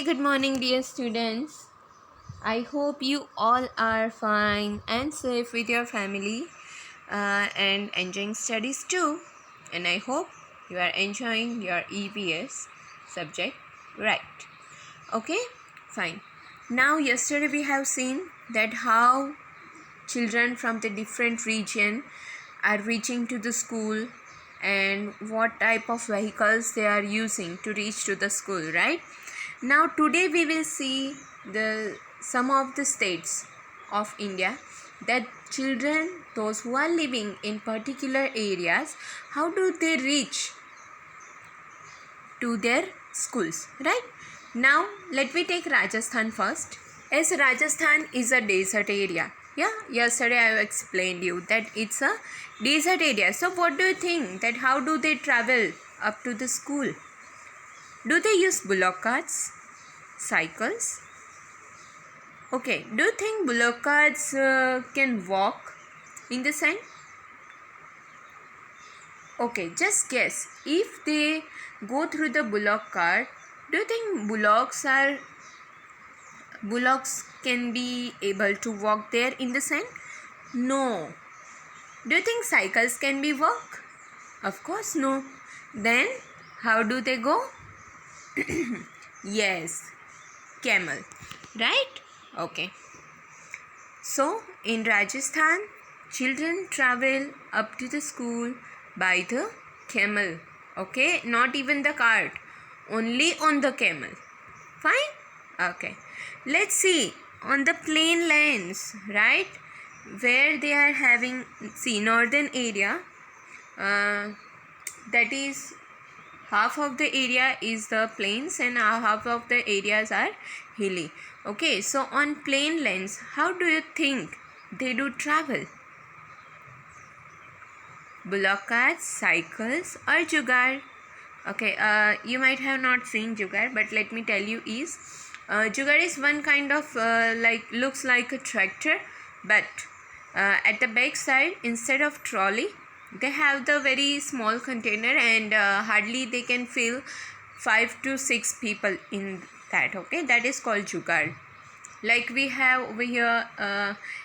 Good morning, dear students. I hope you all are fine and safe with your family and enjoying studies too. And I hope you are enjoying your EVS subject right. Okay, fine. Now, yesterday we have seen that how children from the different region are reaching to the school and what type of vehicles they are using to reach to the school, right? Now today we will see the some of the states of India that children, those who are living in particular areas, how do they reach to their schools, right? Now let me take Rajasthan first. As Rajasthan is a desert area, yeah, yesterday I explained you that it's a desert area. So what do you think that how do they travel up to the school? Do they use bullock carts, cycles? Okay, do you think bullock carts can walk in the sand? Okay, just guess. If they go through the bullock cart, do you think bullocks can be able to walk there in the sand? No. Do you think cycles can be walk? Of course no. Then how do they go? Yes, camel. Right? Okay. So in Rajasthan, children travel up to the school by the camel. Okay, not even the cart, only on the camel. Fine? Okay. Let's see on the plain lands, right? Where they are having, see, northern area, that is half of the area is the plains and half of the areas are hilly. Okay, so on plain lands, how do you think they do travel? Bullock carts, cycles or jugaad? Okay, you might have not seen jugaad, but let me tell you is jugaad is one kind of looks like a tractor, but at the back side instead of trolley they have the very small container and hardly they can fill 5 to 6 people in that. Okay, that is called jugaad. Like we have over here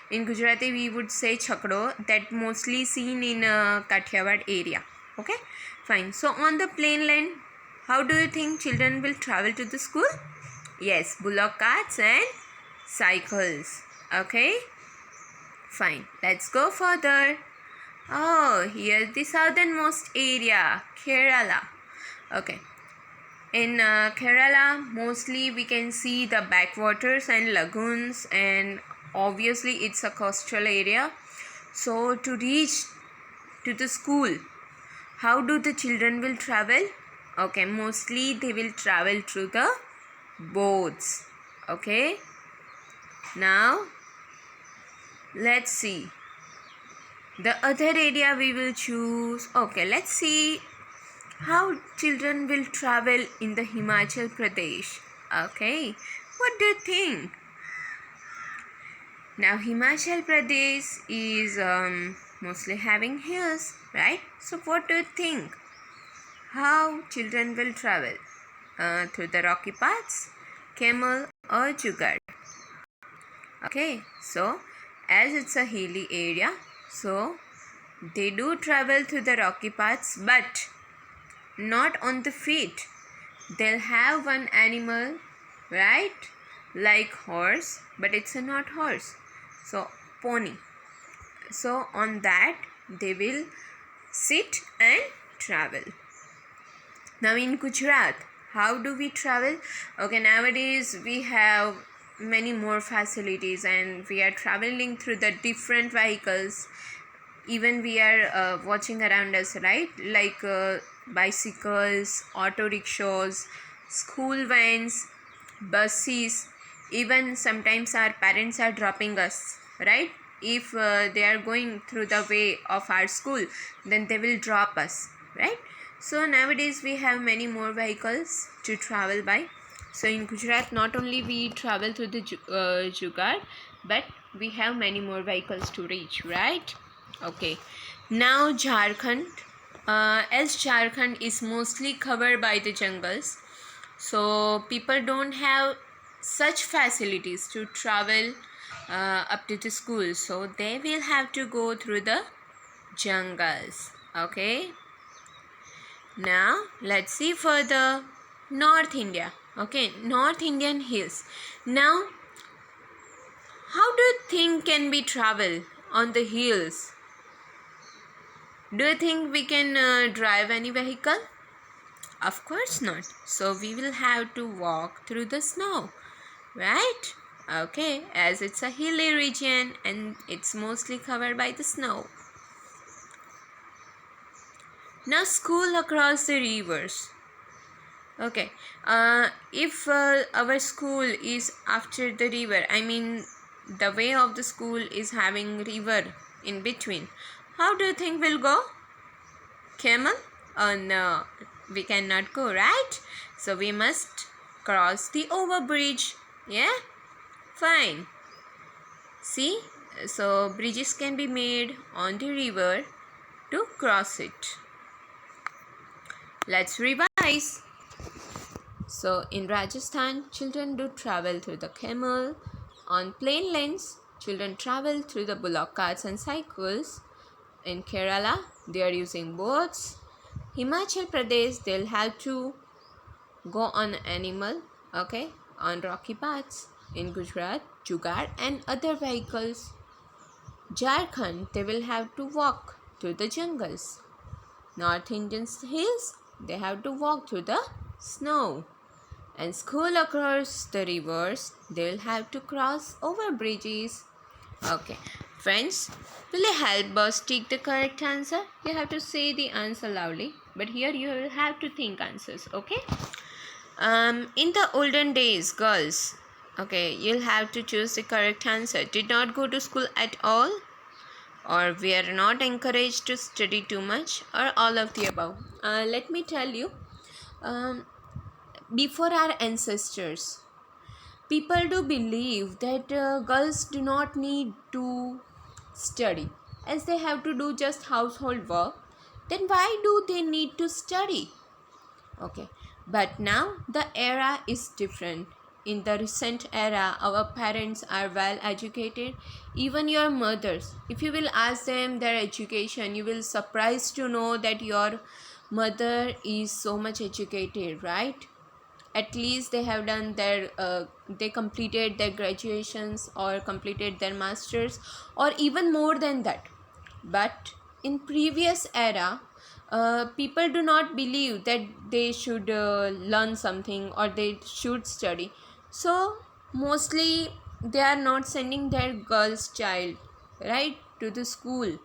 in Gujarati we would say chakdo, that mostly seen in Kathiawad area. Okay, fine. So on the plain land, how do you think children will travel to the school? Yes, bullock carts and cycles. Okay, fine. Let's go further. Oh, here's the southernmost area, Kerala. Okay. In Kerala, mostly we can see the backwaters and lagoons, and obviously it's a coastal area. So to reach to the school, how do the children will travel? Okay, mostly they will travel through the boats. Okay. Now, let's see. The other area we will choose. Okay, let's see how children will travel in the Himachal Pradesh. Okay, what do you think? Now Himachal Pradesh is mostly having hills, right? So what do you think? How children will travel? Through the rocky paths, camel or jugaad? Okay, so as it's a hilly area, so they do travel through the rocky paths, but not on the feet. They'll have one animal, right? Like horse, but it's a not horse. So pony. So on that they will sit and travel. Now in Gujarat, how do we travel? Okay, nowadays we have many more facilities and we are traveling through the different vehicles. Even we are watching around us, right? Like bicycles, auto rickshaws, school vans, buses. Even sometimes our parents are dropping us, right? If they are going through the way of our school, then they will drop us, right? So nowadays we have many more vehicles to travel by. So in Gujarat, not only we travel through the jugaad, but we have many more vehicles to reach, right? Okay, now Jharkhand. As Jharkhand is mostly covered by the jungles, So people don't have such facilities to travel up to the school, so they will have to go through the jungles. Okay, now let's see further. North India. Okay, North Indian hills. Now, how do you think can we travel on the hills? Do you think we can drive any vehicle? Of course not. So we will have to walk through the snow, right? Okay, as it's a hilly region and it's mostly covered by the snow. Now, school across the rivers. Okay, if our school is after the river, I mean the way of the school is having river in between, how do you think we'll go? Camel? Oh no, we cannot go, right? So we must cross the overbridge. Yeah, fine. See, so bridges can be made on the river to cross it. Let's revise. So in Rajasthan, children do travel through the camel. On plain lands, children travel through the bullock carts and cycles. In Kerala, they are using boats. Himachal Pradesh, they'll have to go on animal, okay, on rocky paths. In Gujarat, jugaad and other vehicles. Jharkhand, they will have to walk through the jungles. North Indian hills, they have to walk through the snow. And school across the rivers, they'll have to cross over bridges. Okay, friends, will you help us take the correct answer? You have to say the answer loudly, but here you will have to think answers. Okay. In the olden days, girls, okay, you'll have to choose the correct answer. Did not go to school at all, or we are not encouraged to study too much, or all of the above. Let me tell you. Before our ancestors, people do believe that girls do not need to study, as they have to do just household work. Then why do they need to study? Okay, but now the era is different. In the recent era, our parents are well educated. Even your mothers, if you will ask them their education, you will surprised to know that your mother is so much educated, right? At least they have done their they completed their graduations or completed their masters, or even more than that. But in previous era, people do not believe that they should learn something or they should study. So mostly they are not sending their girls child, right, to the school,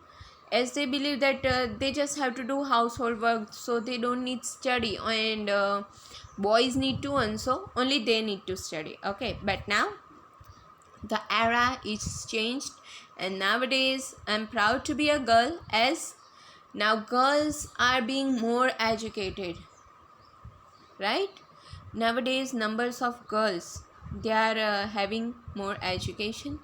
as they believe that they just have to do household work, so they don't need study, and boys need to also, only they need to study. Okay, but now the era is changed, and nowadays I'm proud to be a girl, as now girls are being more educated, right? Nowadays numbers of girls, they are having more education.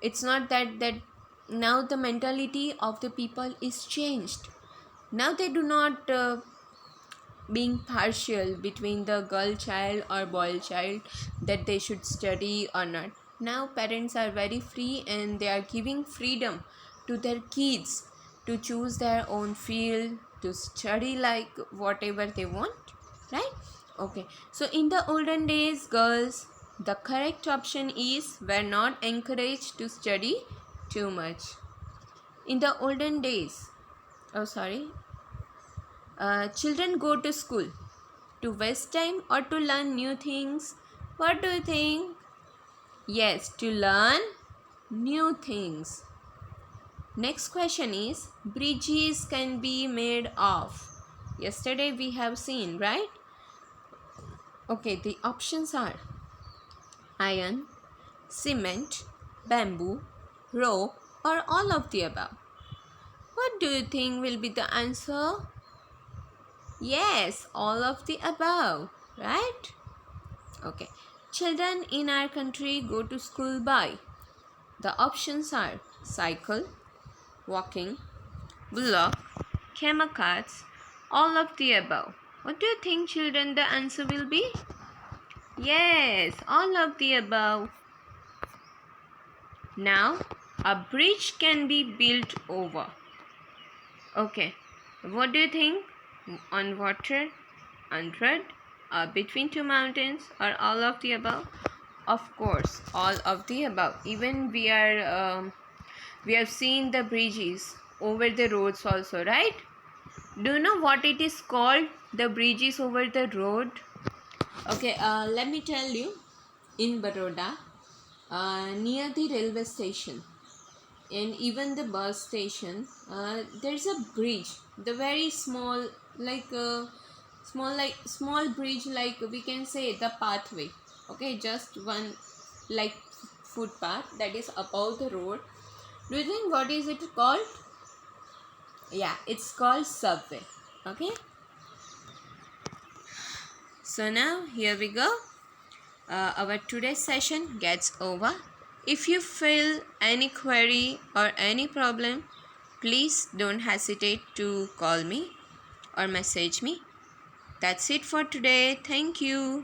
It's not that now the mentality of the people is changed. Now they do not being partial between the girl child or boy child, that they should study or not. Now parents are very free, and they are giving freedom to their kids to choose their own field, to study like whatever they want, right? Okay, so in the olden days, girls, the correct option is were not encouraged to study too much. In the olden days, oh sorry, children go to school to waste time or to learn new things? What do you think? Yes, to learn new things. Next question is, bridges can be made of. Yesterday we have seen, right? Okay, the options are iron, cement, bamboo, rope, or all of the above. What do you think will be the answer? Yes, all of the above, right? Okay. Children in our country go to school by. The options are cycle, walking, bullock, camel carts, all of the above. What do you think, children, the answer will be? Yes, all of the above. Now, a bridge can be built over. Okay, what do you think? On water, on road, between two mountains, or all of the above? Of course, all of the above. Even we have seen the bridges over the roads also, right? Do you know what it is called? The bridges over the road. Okay, let me tell you. In Baroda, near the railway station and even the bus station, there's a bridge. The very small, like small bridge, like we can say the pathway. Okay, just one like footpath that is above the road. Do you think what is it called? Yeah, it's called subway. Okay. So now here we go. Our today's session gets over. If you feel any query or any problem, please don't hesitate to call me or message me. That's it for today. Thank you.